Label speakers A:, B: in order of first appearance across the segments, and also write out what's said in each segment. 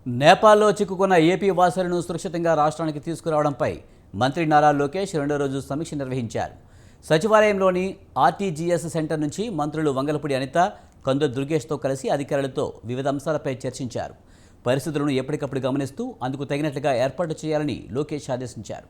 A: నేపాల్లో చిక్కుకున్న ఏపీ వాసులను సురక్షితంగా రాష్ట్రానికి తీసుకురావడంపై మంత్రి నారా లోకేష్ రెండో రోజు సమీక్ష నిర్వహించారు. సచివాలయంలోని ఆర్టీజీఎస్ సెంటర్ నుంచి మంత్రులు వంగలపూడి అనిత, కందు దుర్గేష్తో కలిసి అధికారులతో వివిధ అంశాలపై చర్చించారు. పరిస్థితులను ఎప్పటికప్పుడు గమనిస్తూ అందుకు తగినట్లుగా ఏర్పాటు చేయాలని లోకేష్ ఆదేశించారు.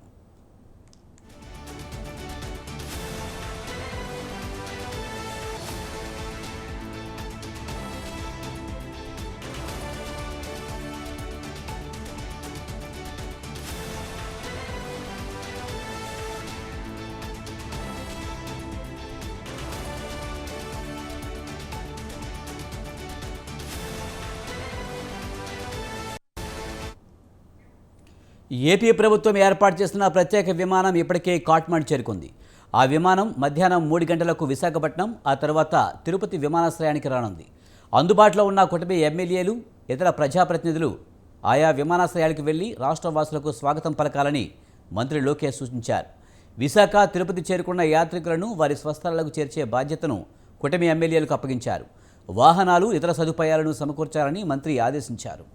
A: ఏపీ ప్రభుత్వం ఏర్పాటు చేసిన ప్రత్యేక విమానం ఇప్పటికే కాట్మండ్ చేరుకుంది. ఆ విమానం మధ్యాహ్నం 3 గంటలకు విశాఖపట్నం, ఆ తర్వాత తిరుపతి విమానాశ్రయానికి రానుంది. అందుబాటులో ఉన్న కూటమి ఎమ్మెల్యేలు, ఇతర ప్రజాప్రతినిధులు ఆయా విమానాశ్రయాలకు వెళ్లి రాష్ట్ర వాసులకు స్వాగతం పలకాలని మంత్రి లోకేష్ సూచించారు. విశాఖ, తిరుపతి చేరుకున్న యాత్రికులను వారి స్వస్థలాలకు చేర్చే బాధ్యతను కూటమి ఎమ్మెల్యేలకు అప్పగించారు. వాహనాలు, ఇతర సదుపాయాలను సమకూర్చాలని మంత్రి ఆదేశించారు.